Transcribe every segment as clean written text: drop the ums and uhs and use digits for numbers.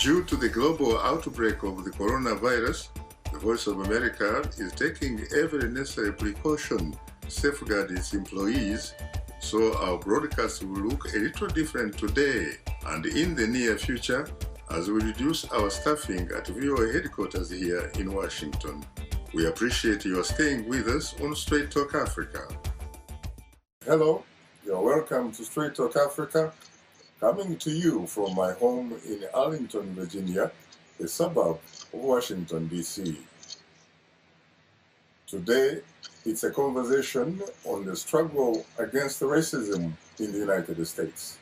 Due to the global outbreak of the coronavirus, the Voice of America is taking every necessary precaution to safeguard its employees, so our broadcast will look a little different today and in the near future as we reduce our staffing at VOA headquarters here in Washington. We appreciate your staying with us on Straight Talk Africa. Hello, you're welcome to Straight Talk Africa, coming to you from my home in Arlington, Virginia, a suburb of Washington, D.C. Today, it's a conversation on the struggle against racism in the United States.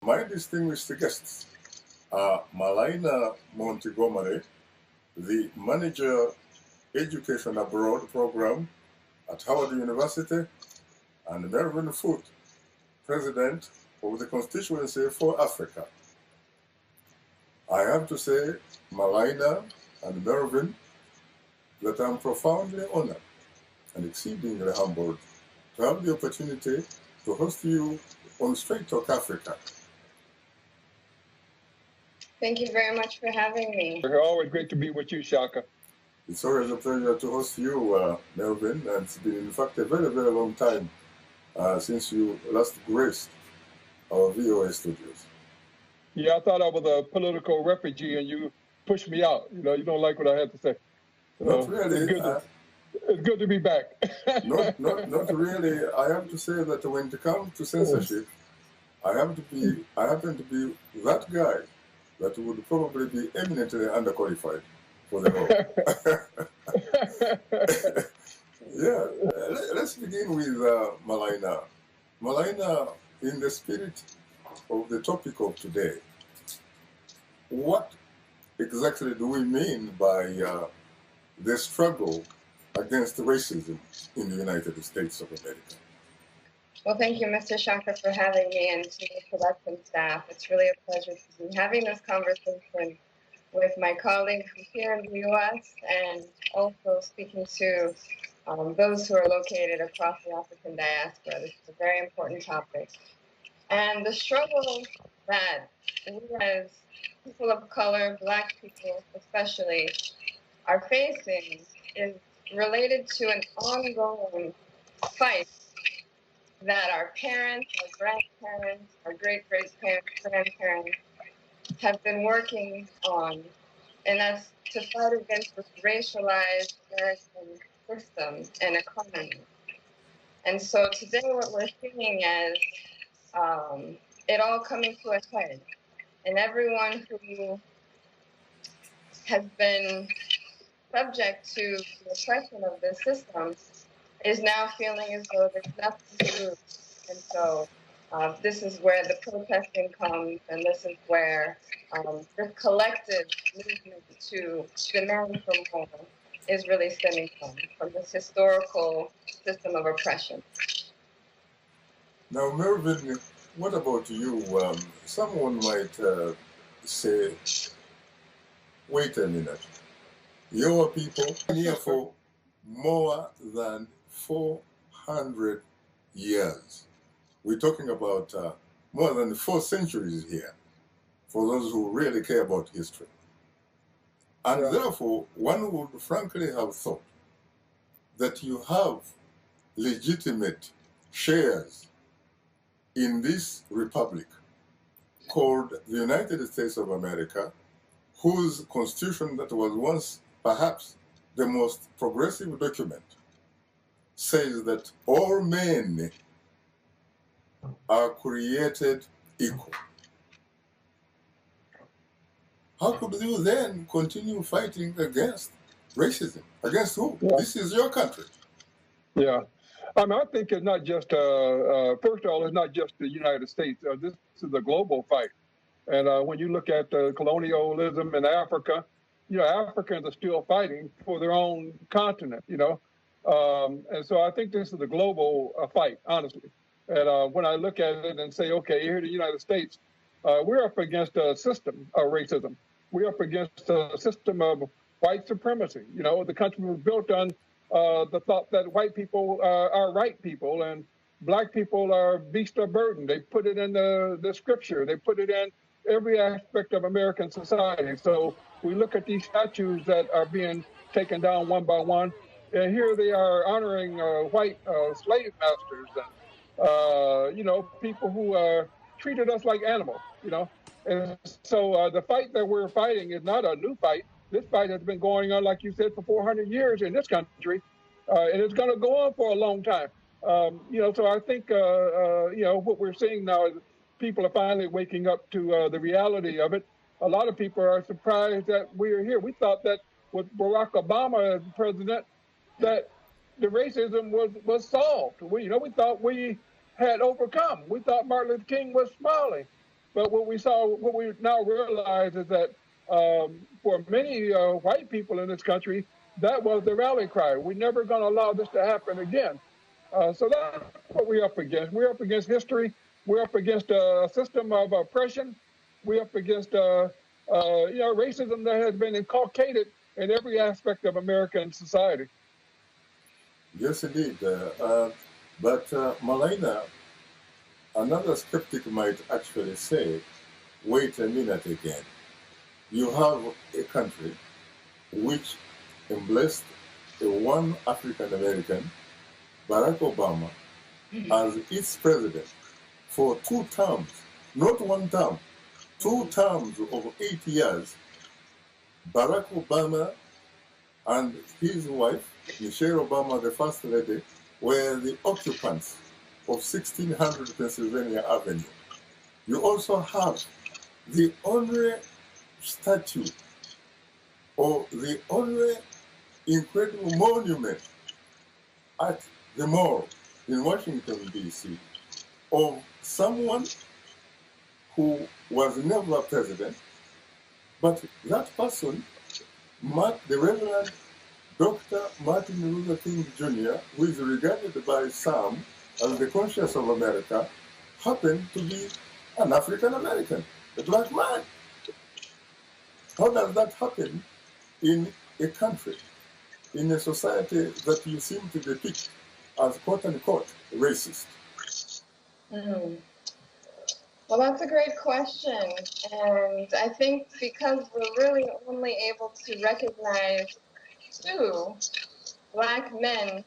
My distinguished guests are Maraina Montgomery, the Manager Education Abroad Program at Howard University, and Melvin Foote, President of the Constituency for Africa. I have to say, Maraina and Melvin, that I'm profoundly honored and exceedingly humbled to have the opportunity to host you on Straight Talk Africa. Thank you very much for having me. It's always great to be with you, Shaka. It's always a pleasure to host you, Melvin, and it's been, in fact, a very, very long time since you last graced our VOA studios. Yeah, I thought I was a political refugee and you pushed me out. You know, you don't like what I had to say. Not really. It's good to be back. not really. I have to say that when it comes to censorship, I happen to be that guy that would probably be eminently underqualified for the role. Yeah, let's begin with Maraina. Maraina, in the spirit of the topic of today, what exactly do we mean by the struggle against racism in the United States of America? Well, thank you, Mr. Shaka, for having me, and to the production staff. It's really a pleasure to be having this conversation with my colleagues here in the U.S. and also speaking to those who are located across the African diaspora. This is a very important topic. And the struggle that we as people of color, Black people especially, are facing is related to an ongoing fight that our parents, our grandparents, our great-great-grandparents have been working on, and that's to fight against this racialized American system and economy. And so today what we're seeing is it all coming to a head. And everyone who has been subject to the oppression of this system is now feeling as though there's nothing to lose. And so this is where the protesting comes, and this is where the collective movement to demand for more is really stemming from this historical system of oppression. Now, Melvin, what about you? Someone might say, wait a minute, your people are here for more than 400 years. We're talking about more than 4 centuries here, for those who really care about history. And therefore, one would frankly have thought that you have legitimate shares in this republic called the United States of America, whose constitution that was once perhaps the most progressive document says that all men are created equal. How could you then continue fighting against racism? Against who? Yeah. This is your country. Yeah. I mean, I think it's not just, first of all, it's not just the United States. This is a global fight. And when you look at colonialism in Africa, you know, Africans are still fighting for their own continent, you know. And so I think this is a global fight, honestly. And when I look at it and say, okay, here in the United States, we're up against a system of racism. We're up against a system of white supremacy. You know, the country was built on the thought that white people are right people and Black people are beast of burden. They put it in the scripture. They put it in every aspect of American society. So we look at these statues that are being taken down one by one, and here they are honoring white slave masters and people who treated us like animals. And so the fight that we're fighting is not a new fight. This fight has been going on, like you said, for 400 years in this country, and it's going to go on for a long time. So I think what we're seeing now is people are finally waking up to the reality of it. A lot of people are surprised that we are here. We thought that with Barack Obama as president, that the racism was solved. We thought we had overcome. We thought Martin Luther King was smiling. But what we now realize is that for many white people in this country, that was the rally cry. We're never going to allow this to happen again. So that's what we're up against. We're up against history. We're up against a system of oppression. We're up against racism that has been inculcated in every aspect of American society. Yes, indeed. But Maraina, another skeptic might actually say, wait a minute again. You have a country which embraced a one African American, Barack Obama, as its president for 2 terms, not 1 term, 2 terms of 8 years. Barack Obama and his wife, Michelle Obama, the First Lady, were the occupants of 1600 Pennsylvania Avenue. You also have the only statue or the only incredible monument at the Mall in Washington, D.C. of someone who was never president, but that person, the Reverend Dr. Martin Luther King Jr., who is regarded by some as the conscience of America, happened to be an African American, a black man. How does that happen in a country, in a society that you seem to depict as quote-unquote racist? Well, that's a great question. And I think because we're really only able to recognize 2 Black men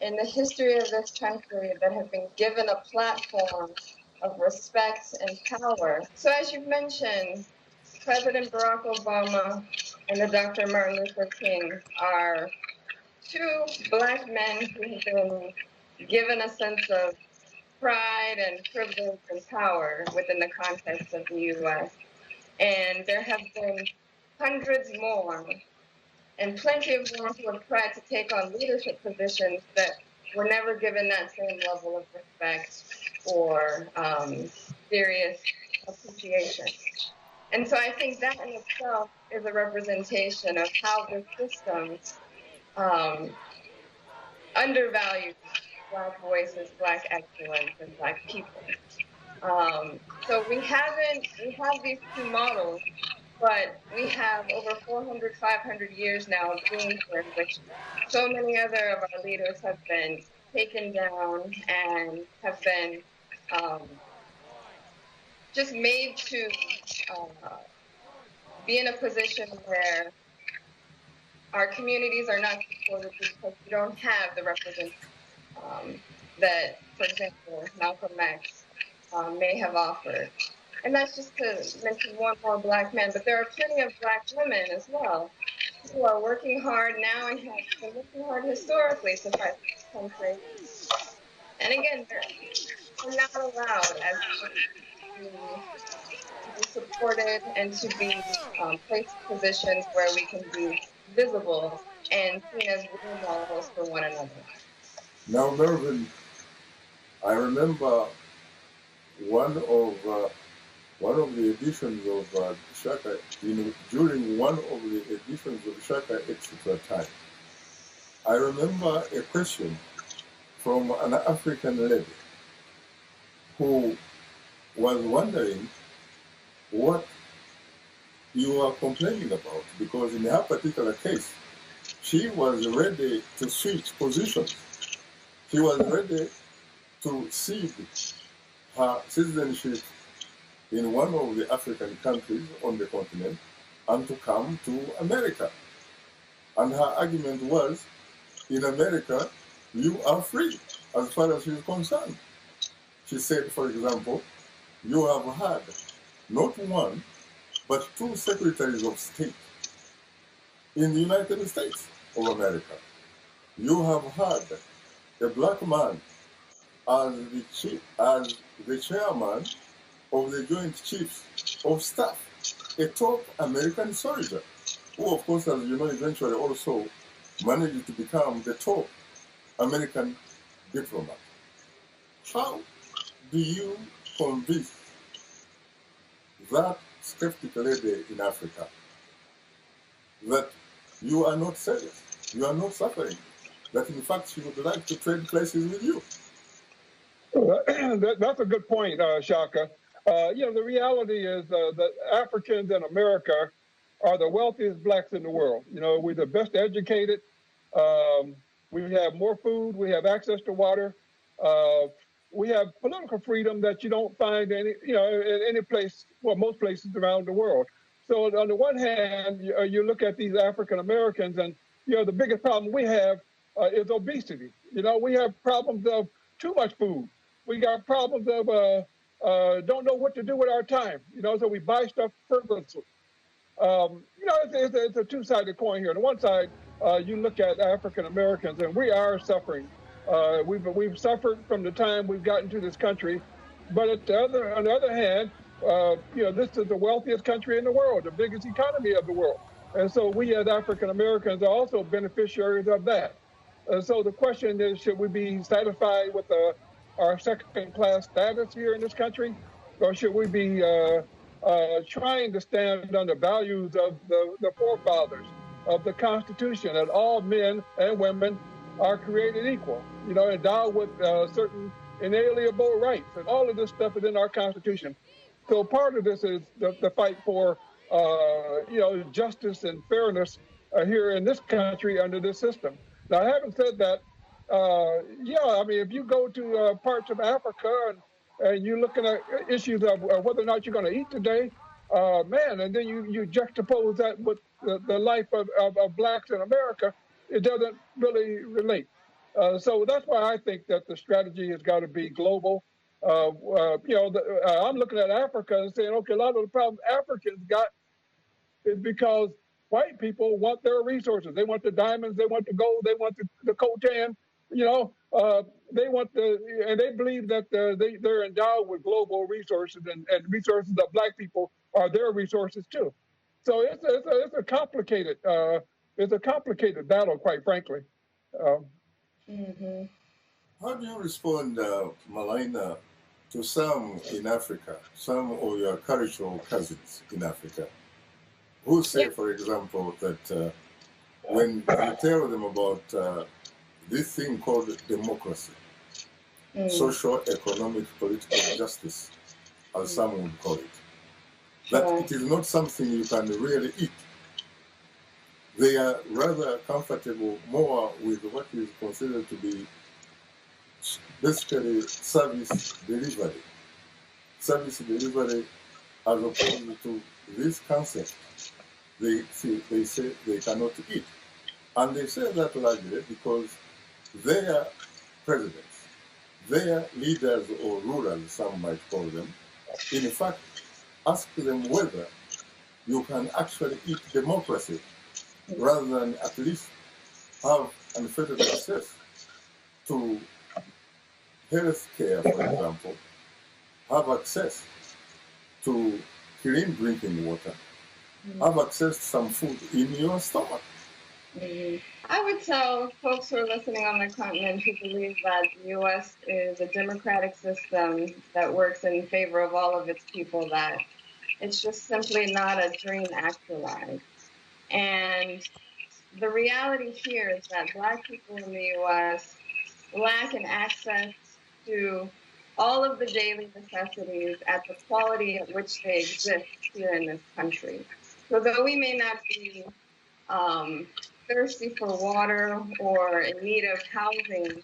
in the history of this country that have been given a platform of respect and power. So as you've mentioned, President Barack Obama and the Dr. Martin Luther King are 2 Black men who have been given a sense of pride and privilege and power within the context of the U.S. And there have been hundreds more and plenty of more who have tried to take on leadership positions that were never given that same level of respect or serious appreciation. And so I think that in itself is a representation of how the system undervalues Black voices, Black excellence, and Black people. So we have these 2 models, but we have over 400, 500 years now of being here, in which so many other of our leaders have been taken down and have been just made to be in a position where our communities are not supported because we don't have the representation that, for example, Malcolm X may have offered. And that's just to mention one more Black man, but there are plenty of Black women as well who are working hard now and have been working hard historically to fight this country. And again, they're not allowed as to be supported and to be placed in positions where we can be visible and seen as role models for one another. Now, Melvin, I remember one of the editions of Shaka, during one of the editions of Shaka Etc. time, I remember a question from an African lady who was wondering what you are complaining about, because in her particular case, she was ready to switch positions. She was ready to cede her citizenship in one of the African countries on the continent and to come to America. And her argument was, in America, you are free as far as she's concerned. She said, for example, you have had not one, but two secretaries of state in the United States of America. You have had a black man as the chairman of the Joint Chiefs of Staff, a top American soldier, who, of course, as you know, eventually also managed to become the top American diplomat. How do you convince that skeptical lady in Africa that you are not serious, you are not suffering, that in fact she would like to trade places with you? That's a good point, Shaka. The reality is that Africans in America are the wealthiest blacks in the world. We're the best educated. We have more food. We have access to water. We have political freedom that you don't find in any place, well, most places around the world. So on the one hand, you look at these African Americans, and the biggest problem we have is obesity. We have problems of too much food. We got problems of don't know what to do with our time. So we buy stuff frivolously. It's a two-sided coin here. On the one side, you look at African Americans, and we are suffering. We've suffered from the time we've gotten to this country, but on the other hand, this is the wealthiest country in the world, the biggest economy of the world, and so we as African Americans are also beneficiaries of that. So the question is, should we be satisfied with our second-class status here in this country, or should we be trying to stand on the values of the forefathers of the Constitution, that all men and women are created equal, endowed with certain inalienable rights, and all of this stuff is in our Constitution. So part of this is the fight for, justice and fairness here in this country under this system. Now, having said that, if you go to parts of Africa and you're looking at issues of whether or not you're going to eat today, and then you juxtapose that with the life of blacks in America, it doesn't really relate. So that's why I think that the strategy has got to be global. I'm looking at Africa and saying, okay, a lot of the problems Africans got is because white people want their resources. They want the diamonds, they want the gold, they want the coltan. They want and they believe that they're endowed with global resources, and resources of black people are their resources too. So it's a complicated battle, quite frankly. How do you respond, Maraina, to some in Africa, some of your cultural cousins in Africa, who say, for example, that when you tell them about this thing called democracy, social, economic, political justice, as some would call it, that it is not something you can really eat. They are rather comfortable more with what is considered to be basically service delivery. Service delivery as opposed to this concept they say they cannot eat. And they say that largely because their presidents, their leaders or rulers, some might call them, in fact, ask them whether you can actually eat democracy rather than at least have unfettered access to health care, for example, have access to clean drinking water, have access to some food in your stomach. I would tell folks who are listening on the continent who believe that the U.S. is a democratic system that works in favor of all of its people that it's just simply not a dream actualized. And the reality here is that Black people in the U.S. lack an access to all of the daily necessities at the quality at which they exist here in this country. So though we may not be thirsty for water or in need of housing,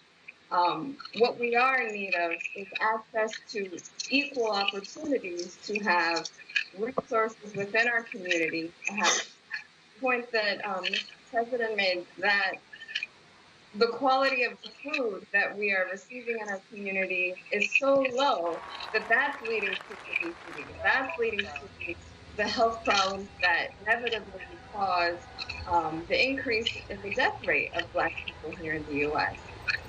What we are in need of is access to equal opportunities to have resources within our community. I have a point that Mr. President made, that the quality of the food that we are receiving in our community is so low that that's leading to obesity. That's leading to the health problems that inevitably cause the increase in the death rate of Black people here in the U.S.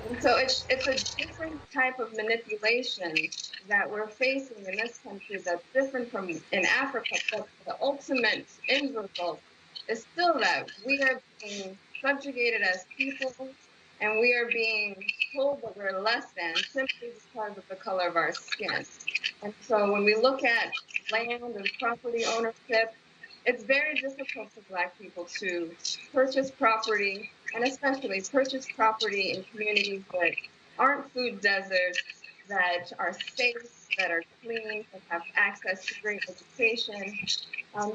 And so it's a different type of manipulation that we're facing in this country that's different from in Africa, but the ultimate end result is still that we are being subjugated as people, and we are being told that we're less than simply because of the color of our skin. And so when we look at land and property ownership, it's very difficult for Black people to purchase property, and especially purchase property in communities that aren't food deserts, that are safe, that are clean, that have access to great education.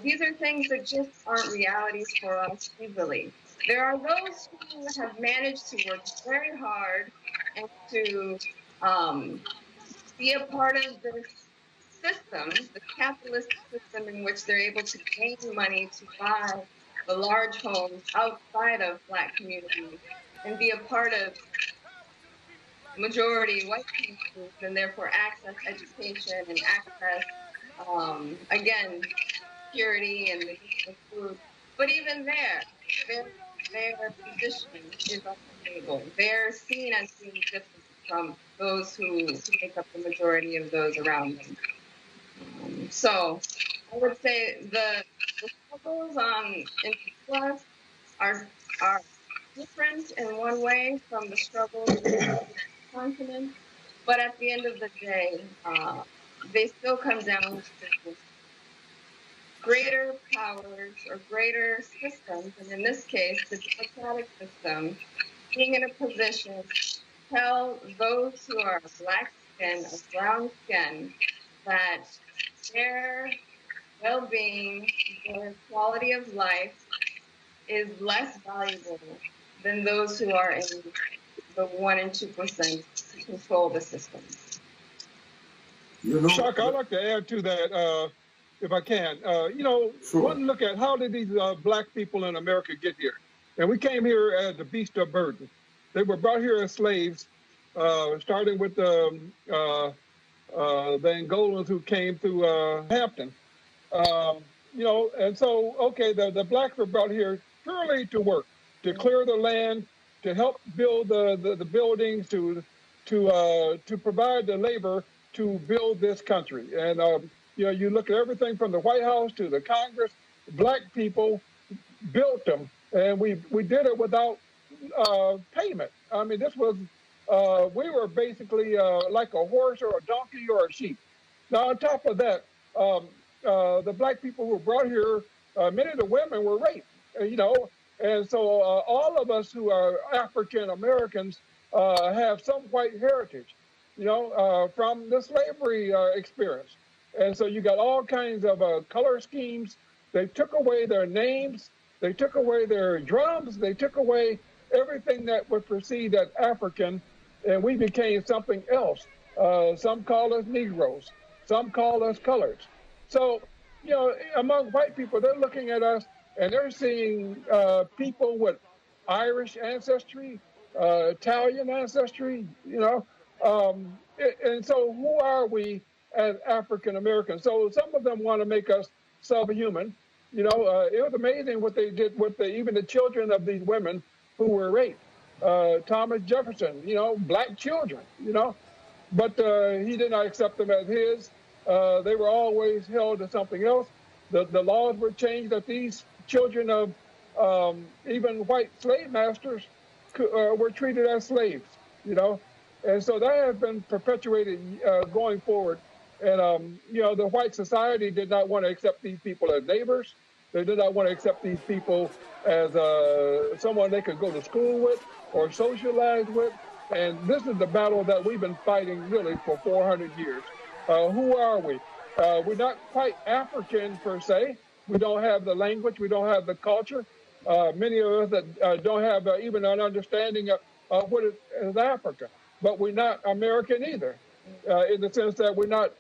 These are things that just aren't realities for us easily. There are those who have managed to work very hard and to be a part of this system, the capitalist system in which they're able to gain money to buy the large homes outside of Black communities and be a part of majority white communities, and therefore access education and access, again, security and medicinal food. But even their position is on the table. They're seen as being different from those who make up the majority of those around them. So I would say the struggles in the US are different in one way from the struggles in the continent, but at the end of the day, they still come down to greater powers or greater systems, and in this case, the democratic system, being in a position to tell those who are Black skin or brown skin that their well-being, their quality of life is less valuable than those who are in the 1% and 2% who control the system. You know, Shaka, I'd like to add to that, if I can. Sure. One look at how did these Black people in America get here? And we came here as the beast of burden. They were brought here as slaves, starting with the Angolans who came through Hampton. And so, okay, the Blacks were brought here purely to work, to clear the land, to help build the buildings, to provide the labor to build this country. And you look at everything from the White House to the Congress. Black people built them, and we did it without payment. I mean, this was we were basically like a horse or a donkey or a sheep. Now, on top of that, the Black people who were brought here, many of the women were raped, and so all of us who are African Americans have some white heritage, from the slavery experience. And so you got all kinds of color schemes. They took away their names. They took away their drums. They took away everything that was perceived as African, and we became something else. Some call us Negroes. Some call us coloreds. So, among white people, they're looking at us and they're seeing people with Irish ancestry, Italian ancestry, and so who are we as African Americans? So some of them want to make us subhuman. It was amazing what they did with even the children of these women who were raped. Thomas Jefferson, Black children, but he did not accept them as his. They were always held to something else. The laws were changed that these children of even white slave masters were treated as slaves, and so that has been perpetuated going forward. And the white society did not want to accept these people as neighbors. They did not want to accept these people as someone they could go to school with or socialize with. And this is the battle that we've been fighting really for 400 years. Who are we? We're not quite African per se. We don't have the language. We don't have the culture. Many of us that don't have even an understanding of what is Africa. but we're not American either, in the sense that we're not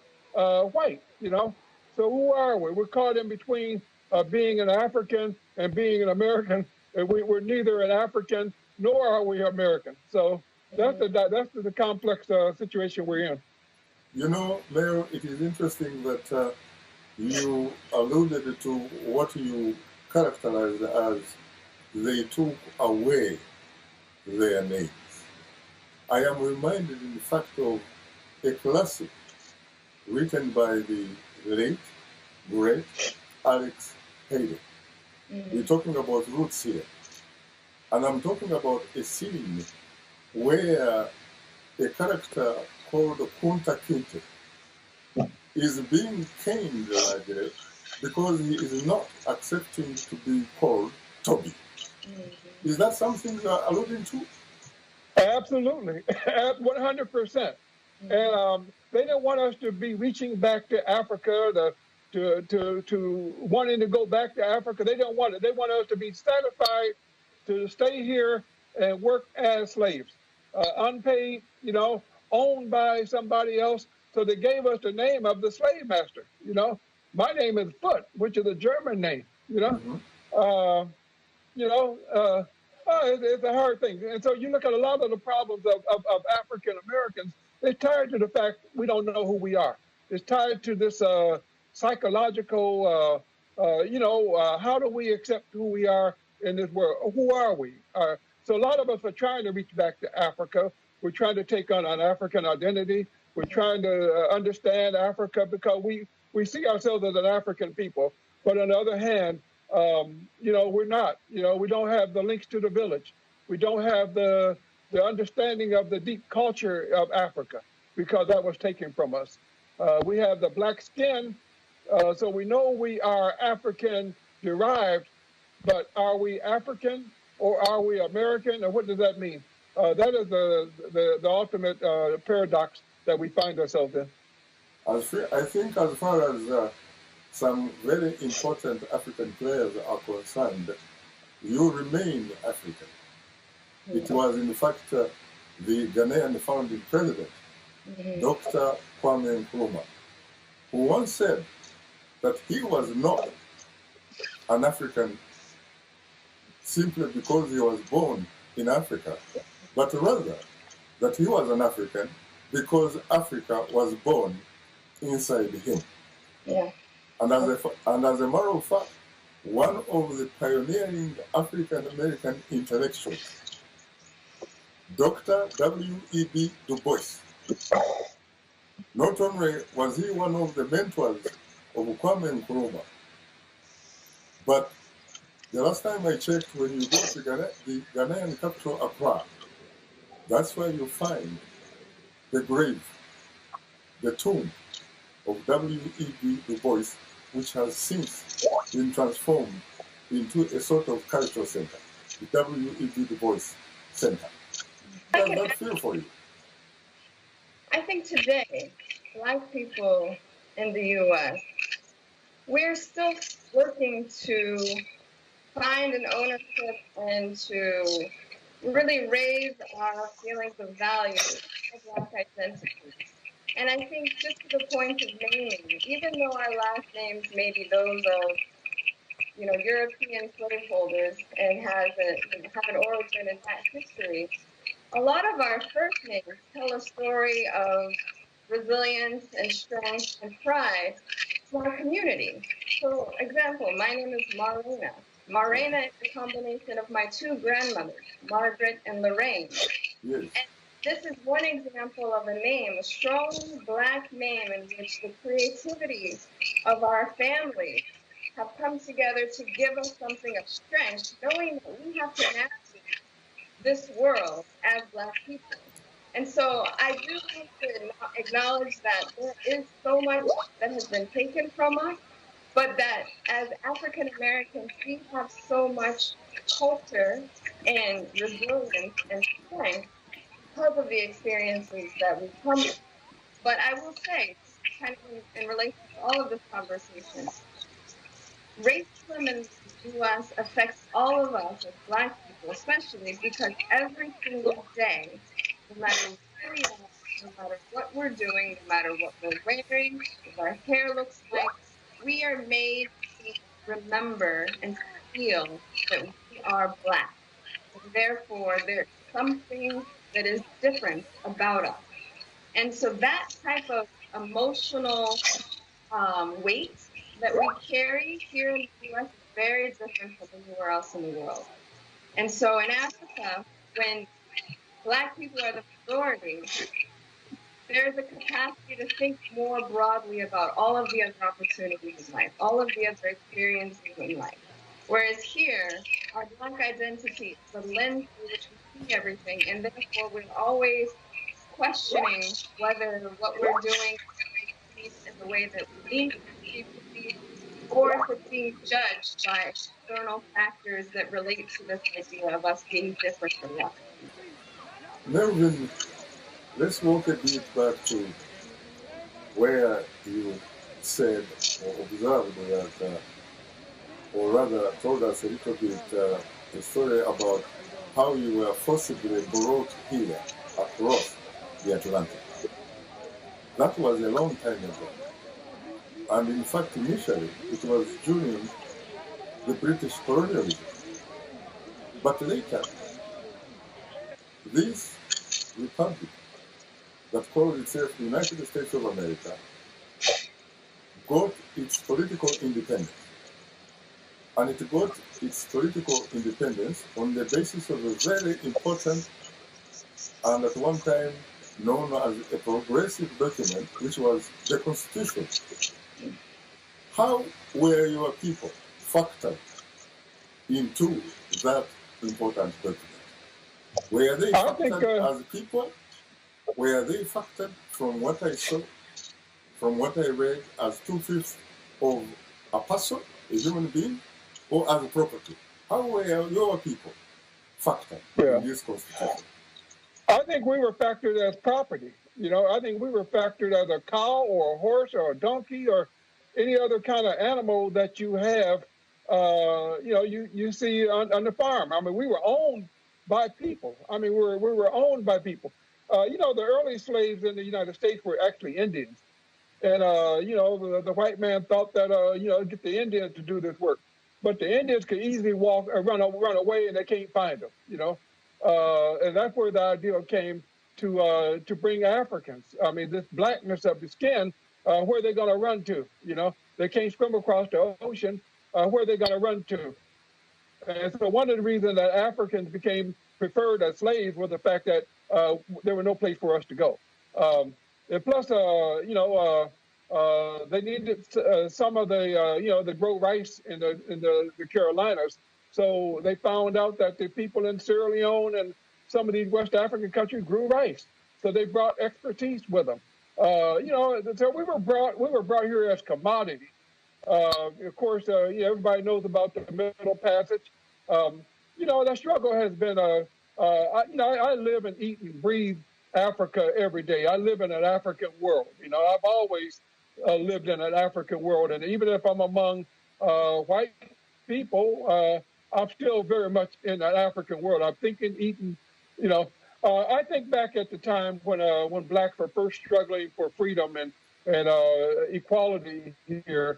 white, you know. So who are we? We're caught in between being an African and being an American, and we're neither an African nor are we American. So that's the complex situation we're in. You know, Mayor, it is interesting that you alluded to what you characterized as they took away their names. I am reminded, in fact, of a classic written by the late, great Alex Hayden. We're talking about roots here. And I'm talking about a scene where a character called Kunta Kinte is being caned largely because he is not accepting to be called Toby. Is that something you're alluding to? Absolutely, 100%. And they don't want us to be reaching back to Africa, to wanting to go back to Africa. They don't want it. They want us to be satisfied to stay here and work as slaves, unpaid, you know, owned by somebody else. So they gave us the name of the slave master. You know, my name is Foote, which is a German name. You know, it's a hard thing. And so you look at a lot of the problems of African Americans. It's tied to the fact we don't know who we are. It's tied to this psychological, how do we accept who we are in this world? Who are we? So a lot of us are trying to reach back to Africa. We're trying to take on an African identity. We're trying to understand Africa because we see ourselves as an African people. But on the other hand, we're not. We don't have the links to the village. We don't have the understanding of the deep culture of Africa because that was taken from us. We have the black skin, so we know we are African derived, but are we African or are we American, or what does that mean? That is the ultimate paradox that we find ourselves in. I think as far as some very important African players are concerned, you remain African. It was, in fact, the Ghanaian founding president, Dr. Kwame Nkrumah, who once said that he was not an African simply because he was born in Africa, but rather that he was an African because Africa was born inside him. Yeah. And as a matter of fact, one of the pioneering African-American intellectuals, Dr. W.E.B. Du Bois, not only was he one of the mentors of Kwame Nkrumah, but the last time I checked, when you go to the Ghanaian capital, Accra, that's where you find the grave, the tomb of W.E.B. Du Bois, which has since been transformed into a sort of cultural center, the W.E.B. Du Bois Center. How does that feel for you? I think today, Black people in the U.S., we're still working to find an ownership and to really raise our feelings of value of Black identity. And I think just to the point of naming, even though our last names may be those of, European slaveholders and have an origin in that history, a lot of our first names tell a story of resilience and strength and pride for our community. So, example, my name is Maraina. Maraina is a combination of my two grandmothers, Margaret and Lorraine. Yes. And this is one example of a name, a strong Black name in which the creativity of our families have come together to give us something of strength, knowing that we have to navigate this world as Black people. And so I do have to acknowledge that there is so much that has been taken from us, but that as African Americans, we have so much culture and resilience and strength because of the experiences that we've come with. But I will say, kind of in relation to all of this conversation, racism in the U.S. affects all of us as Black people, especially because every single day, no matter really are, no matter what we're doing, no matter what we're wearing, what our hair looks like, we are made to remember and feel that we are Black. And therefore, there's something that is different about us. And so that type of emotional weight that we carry here in the US is very different from anywhere else in the world. And so in Africa, when Black people are the majority, there's a capacity to think more broadly about all of the other opportunities in life, all of the other experiences in life. Whereas here, our Black identity is the lens through which we see everything, and therefore we're always questioning whether what we're doing is perceived in the way that we need it to be, or if it's being judged by external factors that relate to this idea of us being different from us. Melvin, let's walk a bit back to where you said or observed that, or rather told us a little bit the story about how you were forcibly brought here across the Atlantic. That was a long time ago. And in fact, initially, it was during the British colonialism. But later, this republic that called itself the United States of America got its political independence. And it got its political independence on the basis of a very important and at one time known as a progressive document, which was the Constitution. How were your people factored into that important document? Were they factored as people? Were they factored, from what I saw, from what I read, as 2/5 of a person, a human being, or as property? How were your people factored in this Constitution? I think we were factored as property. You know, I think we were factored as a cow or a horse or a donkey or any other kind of animal that you have, you see on the farm. I mean, we were owned by people. I mean, we were owned by people. The early slaves in the United States were actually Indians. And, the white man thought that, get the Indians to do this work. But the Indians could easily run away, and they can't find them, and that's where the idea came to bring Africans. I mean, this blackness of the skin, where are they going to run to? They can't swim across the ocean. Where are they going to run to? And so one of the reasons that Africans became preferred as slaves was the fact that there was no place for us to go. And plus, they needed some of the, to grow rice in the Carolinas. So they found out that the people in Sierra Leone and some of these West African countries grew rice. So they brought expertise with them. So we were brought here as commodity. Of course, everybody knows about the Middle Passage. That struggle has been I live and eat and breathe Africa every day. I live in an African world. I've always lived in an African world, and even if I'm among white people, I'm still very much in that African world. I'm thinking, eating, I think back at the time when blacks were first struggling for freedom and equality here.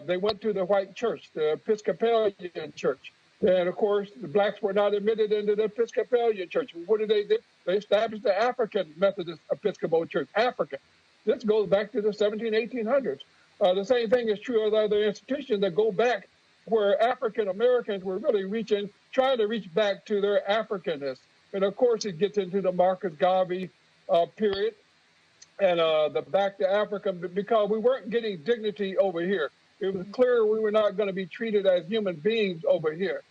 They went to the white church, the Episcopalian church. And of course, the blacks were not admitted into the Episcopalian church. What did they do? They established the African Methodist Episcopal Church, Africa. This goes back to the 1800s. The same thing is true of other institutions that go back where African Americans were really trying to reach back to their Africanness. And of course, it gets into the Marcus Garvey period and the back to Africa, because we weren't getting dignity over here. It was clear we were not going to be treated as human beings over here.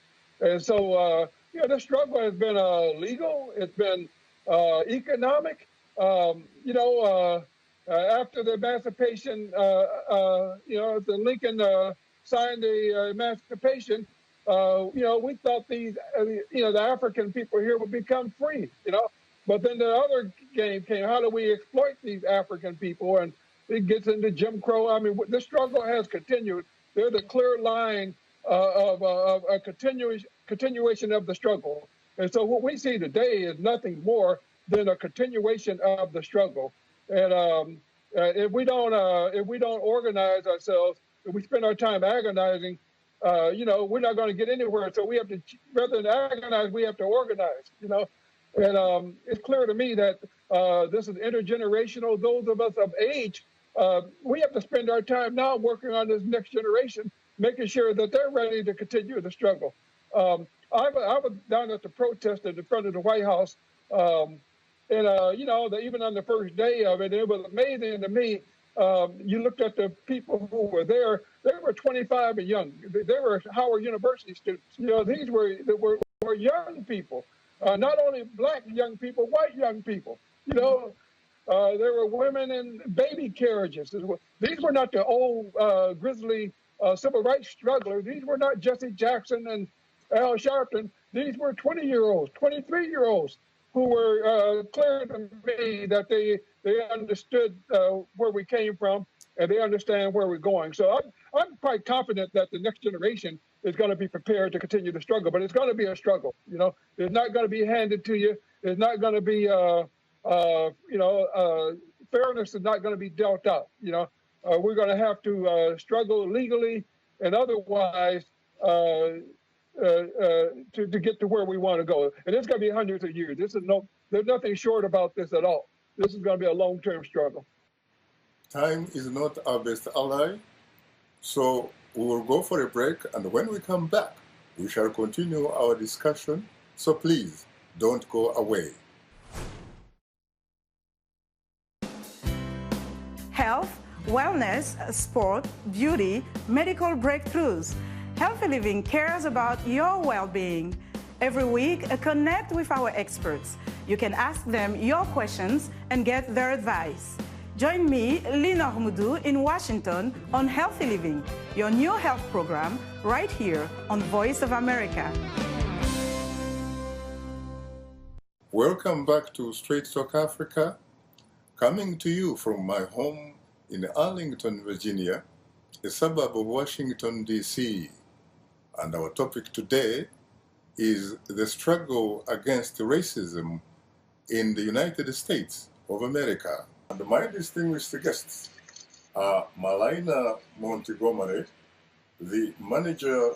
And so, the struggle has been legal. It's been economic. After the emancipation, the Lincoln signed the emancipation, we thought the African people here would become free, But then the other game came, how do we exploit these African people? And it gets into Jim Crow. I mean, the struggle has continued. There's a clear line of a continuation of the struggle. And so what we see today is nothing more than a continuation of the struggle. And if we don't organize ourselves, if we spend our time agonizing, we're not going to get anywhere. So we have to, rather than agonize, we have to organize. And it's clear to me that this is intergenerational. Those of us of age, we have to spend our time now working on this next generation, making sure that they're ready to continue the struggle. I was down at the protest in front of the White House, even on the first day of it, it was amazing to me. You looked at the people who were there; they were 25 and young. They were Howard University students. These were young people, not only black young people, white young people. There were women in baby carriages. These were not the old grizzly civil rights strugglers. These were not Jesse Jackson and Al Sharpton. These were 20-year-olds, 23-year-olds who were clear to me that they understood where we came from and they understand where we're going. So I'm quite confident that the next generation is going to be prepared to continue the struggle, but it's going to be a struggle. It's not going to be handed to you. It's not going to be, fairness is not going to be dealt out. We're going to have to struggle legally and otherwise to get to where we want to go. And it's going to be hundreds of years. There's nothing short about this at all. This is going to be a long-term struggle. Time is not our best ally, so we will go for a break, and when we come back, we shall continue our discussion. So please, don't go away. Health, wellness, sport, beauty, medical breakthroughs. Healthy Living cares about your well-being. Every week, connect with our experts. You can ask them your questions and get their advice. Join me, Lina Hormoudou, in Washington on Healthy Living, your new health program, right here on Voice of America. Welcome back to Straight Talk Africa, coming to you from my home in Arlington, Virginia, a suburb of Washington, D.C. And our topic today is the struggle against racism in the United States of America. And my distinguished guests are Maraina Montgomery, the Manager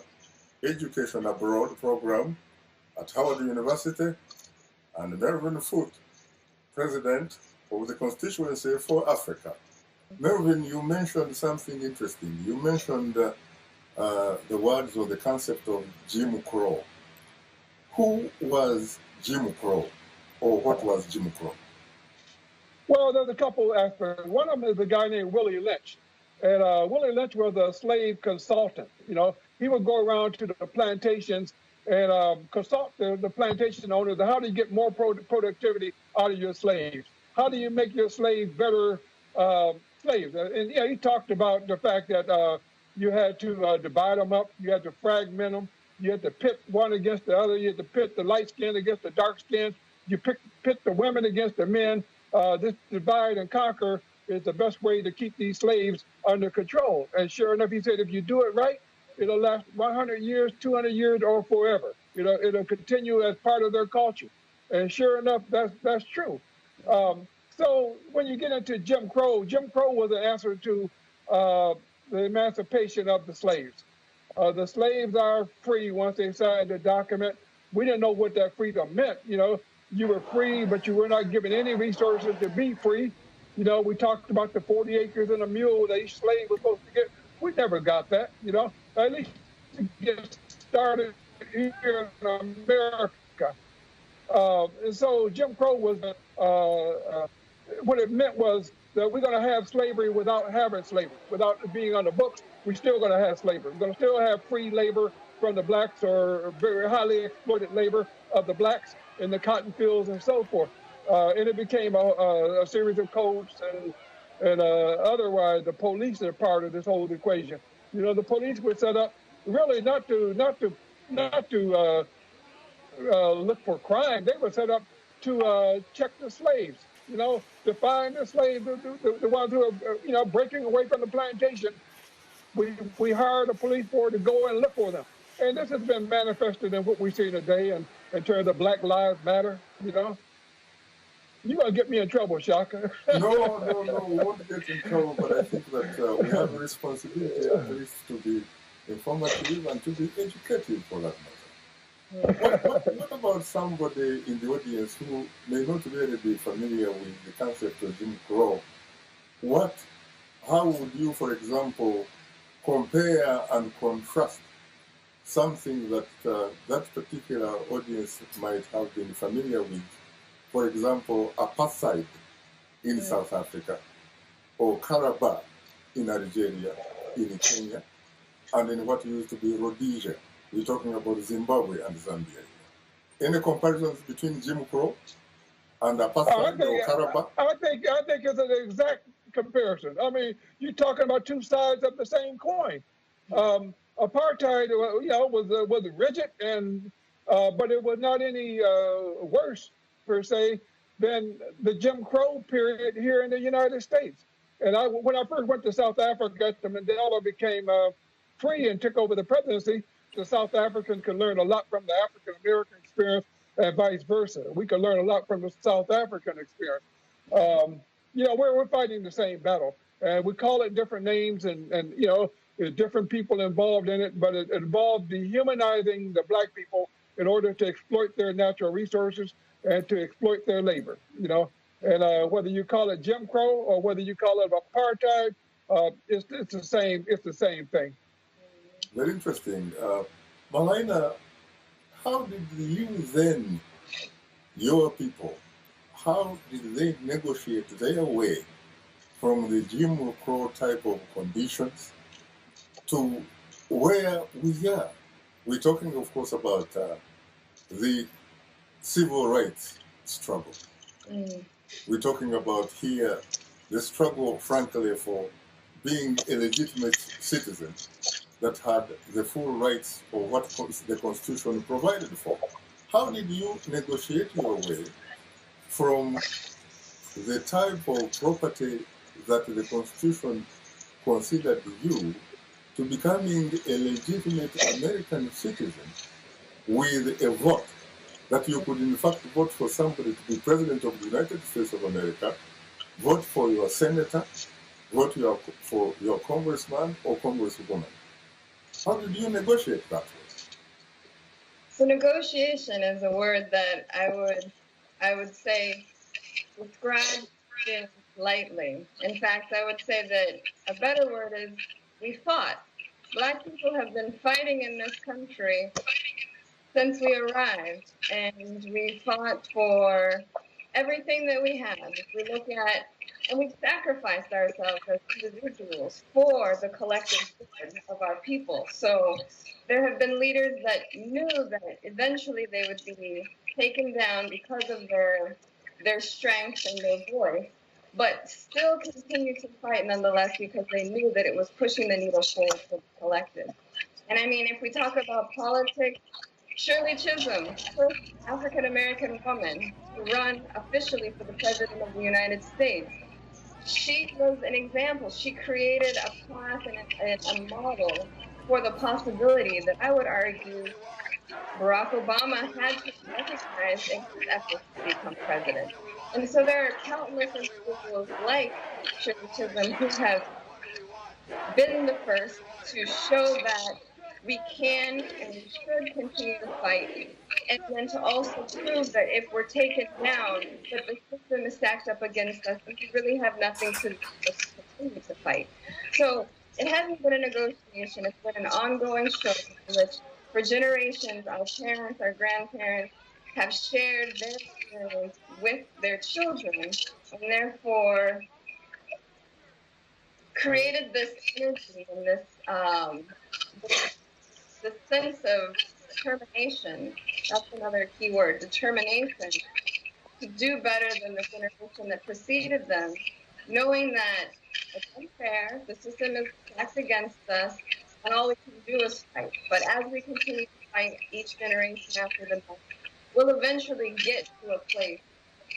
Education Abroad Program at Howard University, and Melvin Foote, President of the Constituency for Africa. Melvin, you mentioned something interesting. You mentioned the words or the concept of Jim Crow. Who was Jim Crow, or what was Jim Crow? Well, there's a couple aspects. One of them is a guy named Willie Lynch. And Willie Lynch was a slave consultant. He would go around to the plantations and consult the plantation owners. How do you get more productivity out of your slaves? How do you make your slaves better slaves? And he talked about the fact that you had to divide them up. You had to fragment them. You had to pit one against the other. You had to pit the light skin against the dark skin. You pit the women against the men. This divide and conquer is the best way to keep these slaves under control. And sure enough, he said, if you do it right, it'll last 100 years, 200 years, or forever. It'll continue as part of their culture. And sure enough, that's true. So when you get into Jim Crow was an answer to the emancipation of the slaves. The slaves are free once they signed the document. We didn't know what that freedom meant. You were free, but you were not given any resources to be free. We talked about the 40 acres and a mule that each slave was supposed to get. We never got that, at least to get started here in America. And so Jim Crow was, what it meant was that we're going to have slavery without having slavery, without it being on the books. We're still going to have slavery. We're going to still have free labor from the blacks or very highly exploited labor of the blacks in the cotton fields and so forth. And it became a series of codes and otherwise the police are part of this whole equation. The police were set up really not to look for crime. They were set up to check the slaves, to find the slaves, the ones who are, breaking away from the plantation. We hired a police force to go and look for them. And this has been manifested in what we see today in terms of Black Lives Matter, You're going to get me in trouble, Shaka. No, we won't get in trouble, but I think that we have a responsibility at least to be informative and to be educative for that matter. What about somebody in the audience who may not really be familiar with the concept of Jim Crow? How would you, for example, compare and contrast something that that particular audience might have been familiar with? For example, apartheid in South Africa, or Karabakh in Algeria, in Kenya, and in what used to be Rhodesia. We're talking about Zimbabwe and Zambia. Any comparisons between Jim Crow and apartheid or Karabakh? I think it's an exact comparison. I mean, you're talking about two sides of the same coin. Apartheid, was rigid, and but it was not any worse per se than the Jim Crow period here in the United States. And when I first went to South Africa after Mandela became free and took over the presidency, the South Africans could learn a lot from the African American experience and vice versa. We could learn a lot from the South African experience. We're fighting the same battle, and we call it different names, and there's different people involved in it, but it involved dehumanizing the Black people in order to exploit their natural resources and to exploit their labor, and whether you call it Jim Crow or whether you call it apartheid, it's the same thing. Very interesting. Maraina, how did you then, your people, how did they negotiate their way from the Jim Crow type of conditions to where we are? We're talking, of course, about the civil rights struggle. We're talking about here the struggle, frankly, for being a legitimate citizen that had the full rights of what the Constitution provided for. How did you negotiate your way from the type of property that the Constitution considered you to becoming a legitimate American citizen with a vote, that you could in fact vote for somebody to be president of the United States of America, vote for your senator, vote for your congressman or congresswoman? How did you negotiate that way? So negotiation is a word that I would say describes things lightly. In fact, I would say that a better word is we fought. Black people have been fighting in this country since we arrived, and we fought for everything that we have. We look at, and we've sacrificed ourselves as individuals for the collective good of our people. So there have been leaders that knew that eventually they would be taken down because of their strength and their voice, but still continue to fight nonetheless because they knew that it was pushing the needle forward for the collective. And I mean, if we talk about politics, Shirley Chisholm, first African-American woman to run officially for the President of the United States. She was an example. She created a path and a model for the possibility that I would argue Barack Obama had to recognize in his efforts to become president. And so there are countless individuals like Shirley Chisholm who have been the first to show that we can and we should continue to fight, and then to also prove that if we're taken down, that the system is stacked up against us, and we really have nothing to continue to fight. So it hasn't been a negotiation, it's been an ongoing struggle in which for generations, our parents, our grandparents have shared their experience with their children, and therefore created this energy and this sense of determination. That's another key word, determination, to do better than the generation that preceded them, knowing that it's unfair, the system is stacked against us, and all we can do is fight. But as we continue to fight each generation after the next, we'll eventually get to a place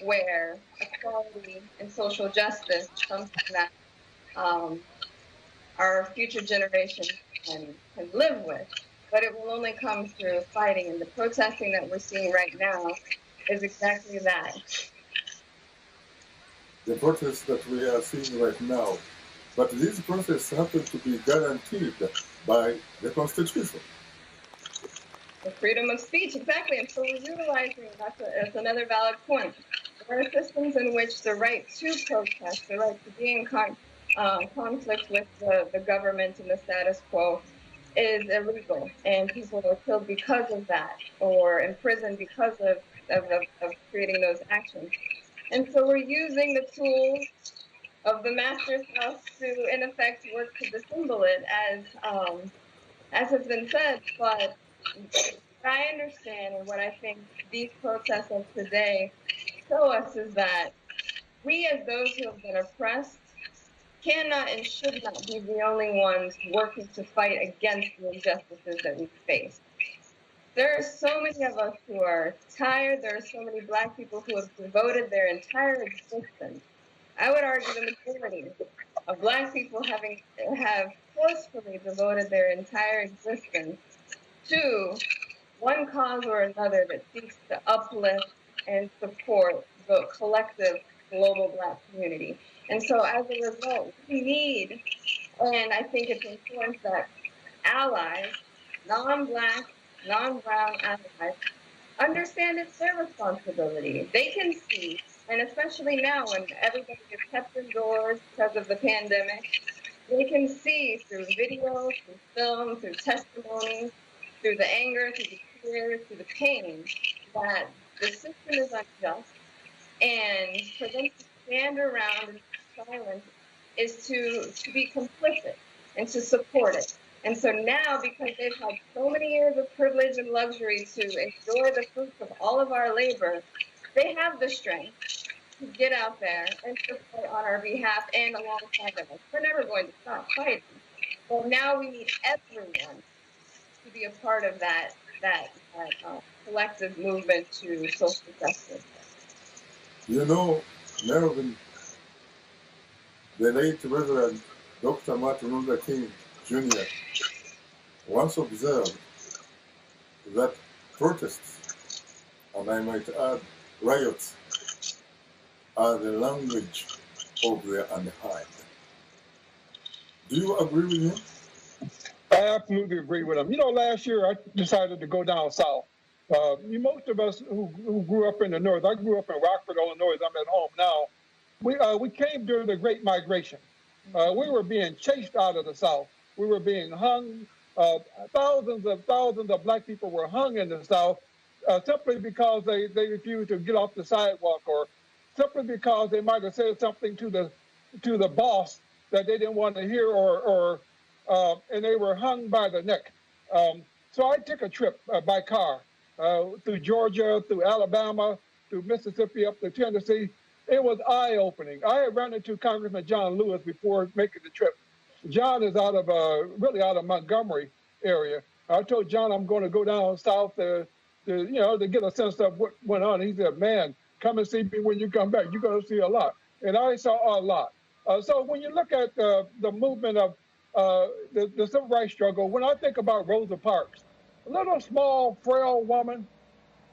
where equality and social justice is something that our future generations can live with. But it will only come through fighting, and the protesting that we're seeing right now is exactly that. the protests that we are seeing right now. But these protests happen to be guaranteed by the Constitution. The freedom of speech, exactly. And so we're utilizing, that's another valid point. There are systems in which the right to protest, the right to be in conflict with the government and the status quo is illegal. And people are killed because of that, or imprisoned because of creating those actions. And so we're using the tools of the master's house to, in effect, work to dissemble it, as has been said. But what I understand and what I think these protests of today show us is that we, as those who have been oppressed, cannot and should not be the only ones working to fight against the injustices that we face. There are so many of us who are tired. There are so many Black people who have devoted their entire existence. I would argue the majority of Black people have forcefully devoted their entire existence to one cause or another that seeks to uplift and support the collective global Black community. And so as a result, we need, and I think it's important that allies, non-Black, non-brown allies, understand it's their responsibility. They can see, and especially now when everybody is kept indoors because of the pandemic, they can see through videos, through film, through testimonies, through the anger, through the tears, through the pain, that the system is unjust. And for them to stand around in silence is to be complicit and to support it. And so now, because they've had so many years of privilege and luxury to enjoy the fruits of all of our labor, they have the strength to get out there and to fight on our behalf and alongside of us. We're never going to stop fighting. But now we need everyone to be a part of that collective movement to social justice. You know, Melvin, the late Reverend Dr. Martin Luther King Jr. once observed that protests, and I might add riots, are the language of the unheard. Do you agree with him? I absolutely agree with him. You know, last year I decided to go down south. Most of us who grew up in the north, I grew up in Rockford, Illinois. I'm at home now. We came during the Great Migration. We were being chased out of the South. We were being hung. Thousands of Black people were hung in the South simply because they refused to get off the sidewalk, or simply because they might have said something to the boss that they didn't want to hear, and they were hung by the neck. So I took a trip by car through Georgia, through Alabama, through Mississippi, up to Tennessee. It was eye-opening. I had run into Congressman John Lewis before making the trip. John is really out of Montgomery area. I told John I'm going to go down south to get a sense of what went on. He said, "Man, come and see me when you come back. You're going to see a lot." And I saw a lot. So when you look at the movement of the civil rights struggle, when I think about Rosa Parks, a little small, frail woman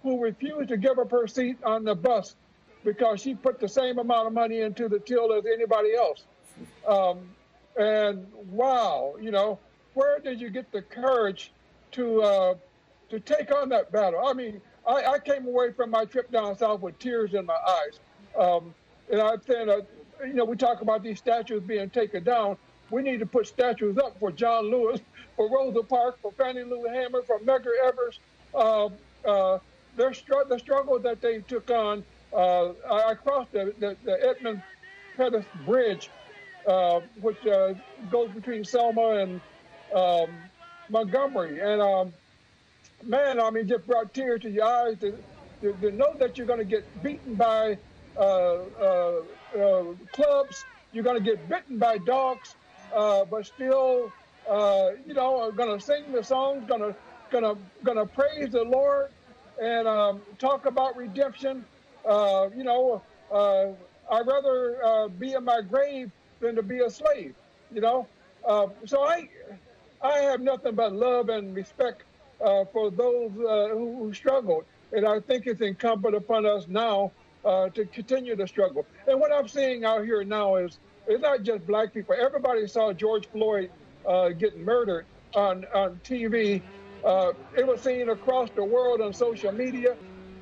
who refused to give up her seat on the bus because she put the same amount of money into the till as anybody else. And wow, where did you get the courage to take on that battle? I mean, I came away from my trip down south with tears in my eyes. And I said, we talk about these statues being taken down. We need to put statues up for John Lewis, for Rosa Parks, for Fannie Lou Hamer, for Medgar Evers. The struggle that they took on. I crossed the Edmund Pettus Bridge, which goes between Selma and Montgomery. And man, I mean, just brought tears to your eyes to know that you're going to get beaten by clubs, you're going to get bitten by dogs, but still, are going to sing the songs, going to praise the Lord and talk about redemption. I'd rather be in my grave than to be a slave. So I have nothing but love and respect for those who struggled, and I think it's incumbent upon us now to continue the struggle. And what I'm seeing out here now is it's not just black people. Everybody saw George Floyd getting murdered on TV. It was seen across the world on social media.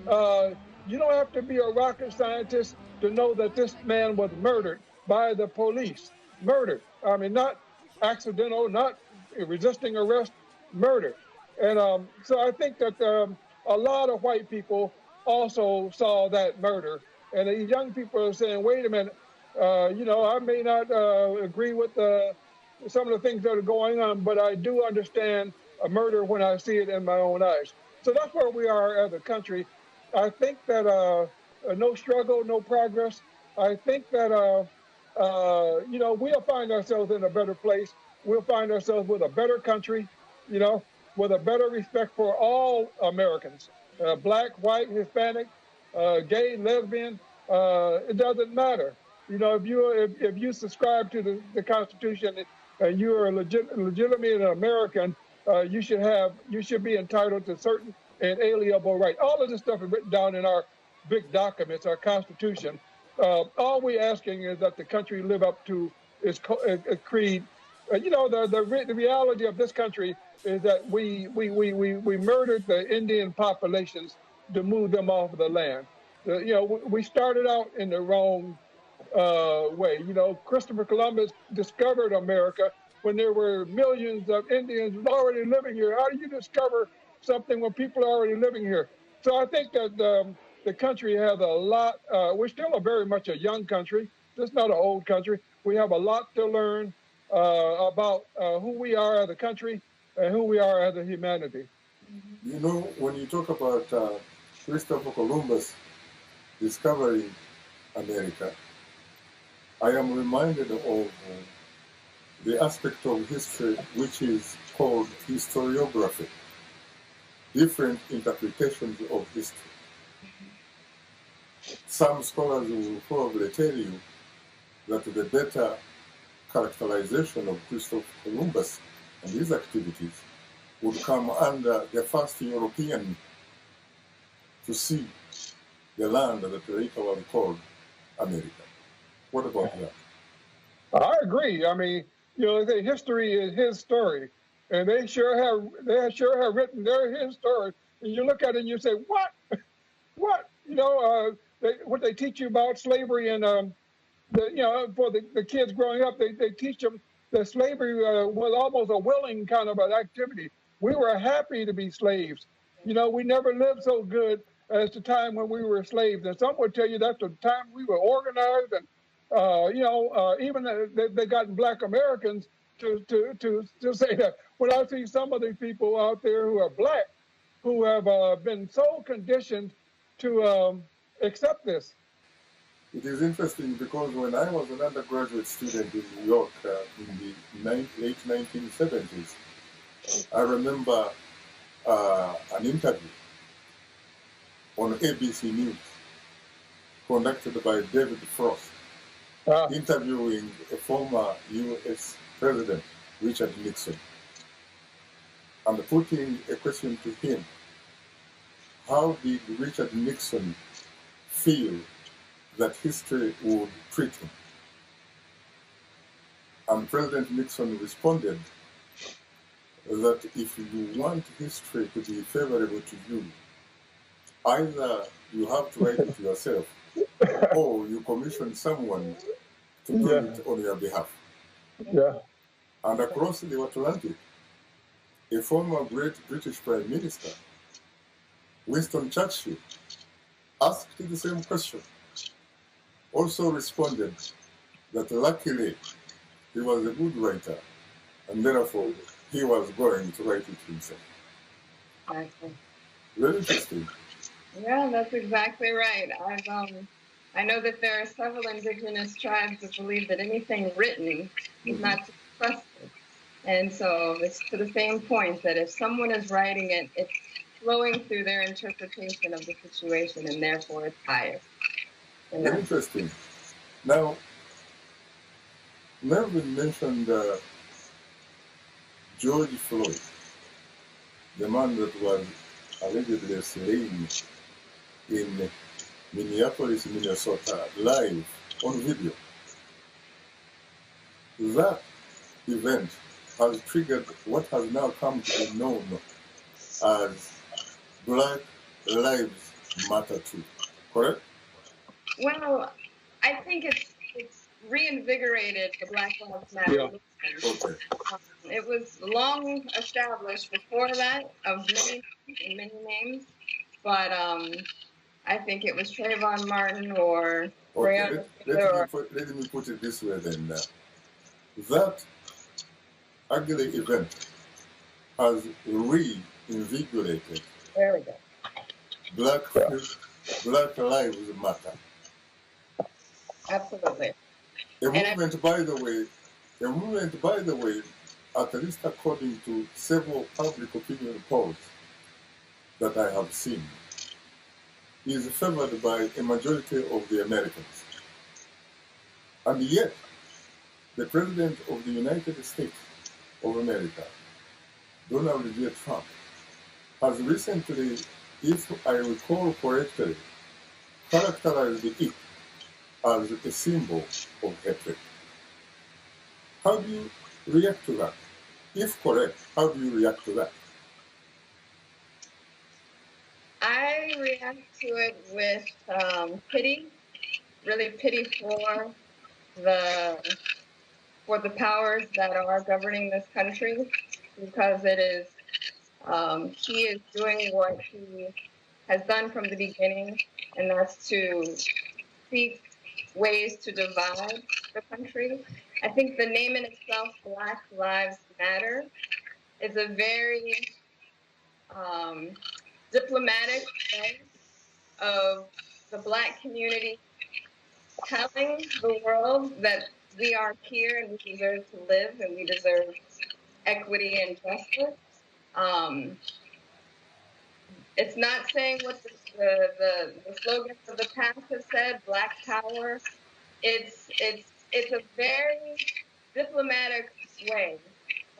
You don't have to be a rocket scientist to know that this man was murdered by the police. Murdered. I mean, not accidental, not resisting arrest, murdered. And so I think that a lot of white people also saw that murder. And the young people are saying, wait a minute, I may not agree with some of the things that are going on, but I do understand a murder when I see it in my own eyes. So that's where we are as a country. I think that no struggle, no progress. I think that, we'll find ourselves in a better place. We'll find ourselves with a better country, with a better respect for all Americans, black, white, Hispanic, gay, lesbian. It doesn't matter. If you subscribe to the Constitution and you are a legitimate American, you should be entitled to certain inalienable rights. All of this stuff is written down in our big documents, our Constitution. All we're asking is that the country live up to its creed. The reality of this country is that we murdered the Indian populations to move them off of the land. We started out in the wrong way. Christopher Columbus discovered America when there were millions of Indians already living here. How do you discover something when people are already living here? So I think that the country has a lot. We're still very much a young country. This is not an old country. We have a lot to learn about who we are as a country and who we are as a humanity. When you talk about Christopher Columbus discovering America, I am reminded of the aspect of history which is called historiography, different interpretations of history. Some scholars will probably tell you that the better characterization of Christopher Columbus and his activities would come under the first European to see the land that later was called America. What about that? I agree. I mean, the history is his story, and they sure have written his story. And you look at it and you say, what? What? What they teach you about slavery and for the kids growing up, they teach them that slavery was almost a willing kind of an activity. We were happy to be slaves. We never lived so good as the time when we were slaves. And some would tell you that's the time we were organized, and even they got black Americans to say that. When I see some of these people out there who are black, who have been so conditioned to accept this. It is interesting because when I was an undergraduate student in New York in the late 1970s, I remember an interview on ABC News conducted by David Frost, interviewing a former U.S. President, Richard Nixon, and putting a question to him: how did Richard Nixon feel that history would treat him? And President Nixon responded that if you want history to be favorable to you, either you have to write it yourself or you commission someone to do it on your behalf. Yeah. And across the Atlantic, a former great British Prime Minister, Winston Churchill, asked the same question, also responded that luckily he was a good writer, and therefore he was going to write it himself. Exactly. Very interesting. Yeah, that's exactly right. I know that there are several indigenous tribes that believe that anything written is not to be trusted. And so it's to the same point that if someone is writing it, it's flowing through their interpretation of the situation, and therefore it's biased. Very interesting. Now, Melvin mentioned George Floyd, the man that was allegedly slain in Minneapolis, Minnesota, live on video. That event has triggered what has now come to be known as Black Lives Matter too, correct? Well, I think it's reinvigorated the Black Lives Matter movement. Okay. It was long established before that of many names, but I think it was Trayvon Martin or Okay, let me put it this way then. That ugly event has reinvigorated there we go. Black Lives Matter. Absolutely. A movement, by the way, at least according to several public opinion polls that I have seen, is favored by a majority of the Americans. And yet, the President of the United States of America, Donald J. Trump, has recently, if I recall correctly, characterized it as a symbol of hatred. How do you react to that? If correct, how do you react to that? I react to it with pity, really pity for the powers that are governing this country, because it is he is doing what he has done from the beginning, and that's to seek ways to divide the country. I think the name in itself, Black Lives Matter, is a very diplomatic way of the Black community telling the world that we are here and we deserve to live and we deserve equity and justice. It's not saying what the slogans of the past have said, Black Power. It's a very diplomatic way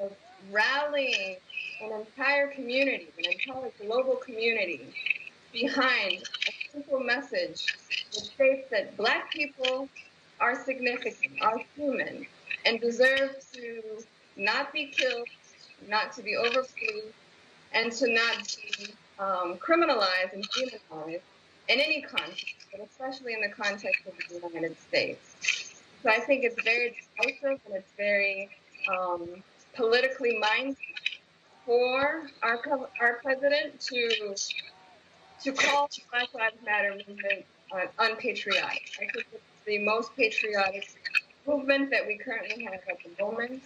of rallying an entire community, an entire global community behind a simple message that states that Black people are significant, are human, and deserve to not be killed, not to be overpoliced, and to not be criminalized and demonized in any context, but especially in the context of the United States. So I think it's very decisive and it's very politically minded for our president to call the Black Lives Matter movement unpatriotic. I think it's the most patriotic movement that we currently have at the moment,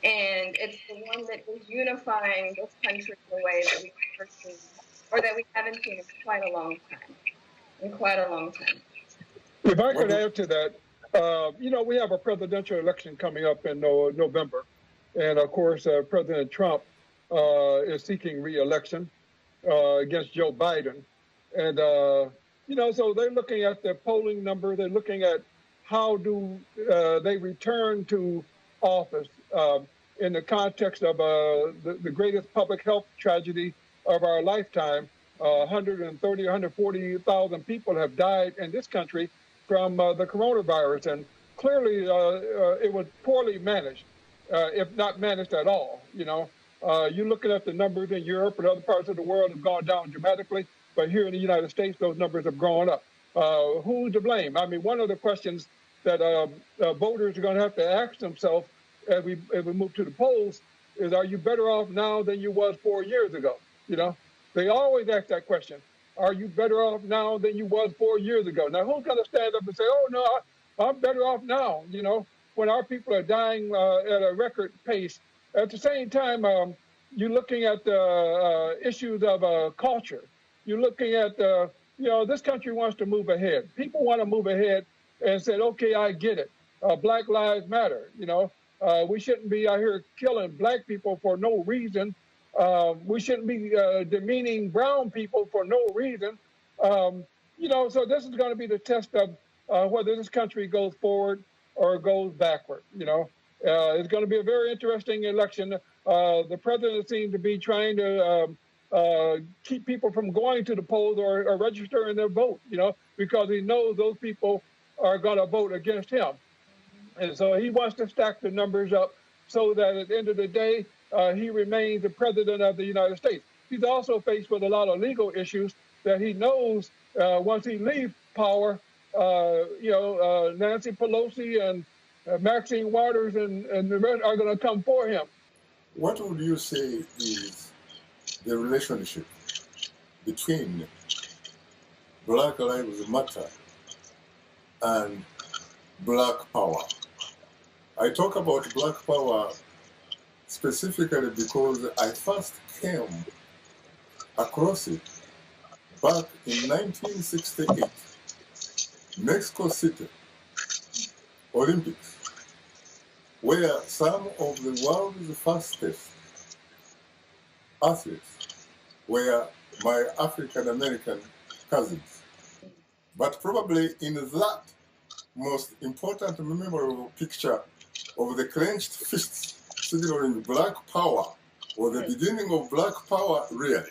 and it's the one that is unifying this country in a way that we've never seen, or that we haven't seen in quite a long time. If I could add to that, we have a presidential election coming up in November, and of course, President Trump is seeking re-election against Joe Biden, and so they're looking at the polling number. They're looking at how do they return to office in the context of the greatest public health tragedy of our lifetime. 130, 140,000 people have died in this country from the coronavirus, and clearly it was poorly managed, if not managed at all. You're looking at the numbers in Europe and other parts of the world have gone down dramatically, but here in the United States, those numbers have gone up. Who's to blame? I mean, one of the questions that voters are going to have to ask themselves as we move to the polls is, are you better off now than you was 4 years ago? They always ask that question. Are you better off now than you was 4 years ago? Now, who's going to stand up and say, oh, no, I'm better off now, when our people are dying at a record pace? At the same time, you're looking at the issues of culture. You're looking at, this country wants to move ahead. People want to move ahead and said, okay, I get it. Black Lives Matter. We shouldn't be out here killing Black people for no reason. We shouldn't be demeaning brown people for no reason. So this is going to be the test of whether this country goes forward or goes backward. It's going to be a very interesting election. The president seems to be trying to keep people from going to the polls or registering their vote, because he knows those people are going to vote against him. And so he wants to stack the numbers up so that at the end of the day, he remains the president of the United States. He's also faced with a lot of legal issues that he knows once he leaves power, Nancy Pelosi and Maxine Waters and the rest are going to come for him. What would you say is the relationship between Black Lives Matter and Black Power? I talk about Black Power specifically because I first came across it back in 1968, Mexico City Olympics, where some of the world's fastest athletes were my African American cousins. But probably in that most important memorable picture of the clenched fists signaling Black Power, or the beginning of Black Power, really.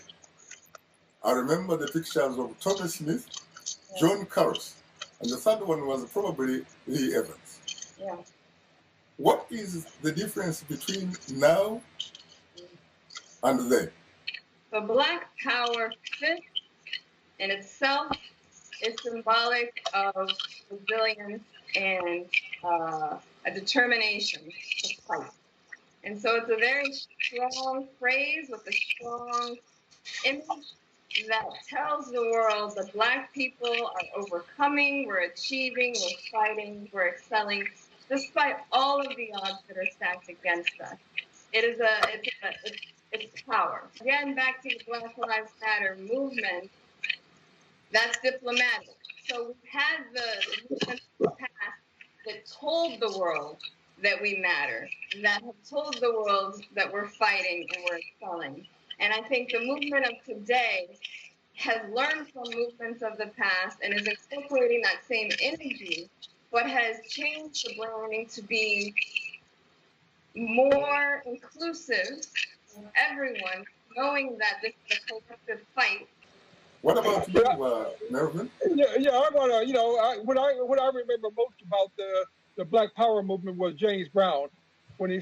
I remember the pictures of Tommy Smith, John Carlos, and the third one was probably Lee Evans. Yeah. What is the difference between now and then? The Black Power fist in itself is symbolic of resilience and a determination to fight. And so it's a very strong phrase with a strong image that tells the world that Black people are overcoming, we're achieving, we're fighting, we're excelling, despite all of the odds that are stacked against us. It's power. Again, back to the Black Lives Matter movement, that's diplomatic. So we've had the movement in the past that told the world that we matter, that have told the world that we're fighting and we're excelling. And I think the movement of today has learned from movements of the past and is incorporating that same energy, but has changed the branding to be more inclusive of everyone, knowing that this is a collective fight. What about you, Melvin? Yeah, I want to, what I remember most about the Black Power movement was James Brown, when he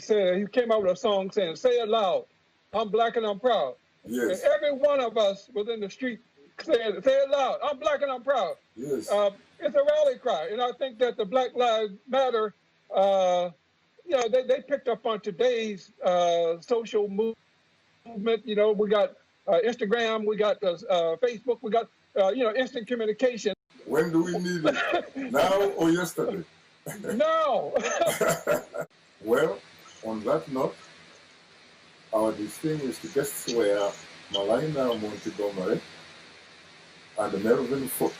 came out with a song saying, "Say it loud, I'm Black and I'm proud." Yes. And every one of us was in the street saying, "Say it loud, I'm Black and I'm proud." Yes. It's a rally cry, and I think that the Black Lives Matter, they picked up on today's social movement. We got Instagram, we got Facebook, we got instant communication. When do we need it? Now or yesterday? No. Well, on that note, our distinguished guests were Maraina Montgomery and Melvin Foote.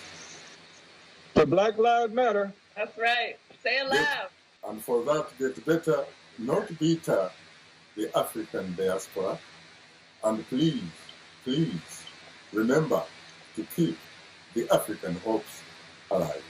The Black Lives Matter. That's right. Say it loud. And for that, get better, not bitter, the African diaspora. And please, please remember to keep the African hopes alive.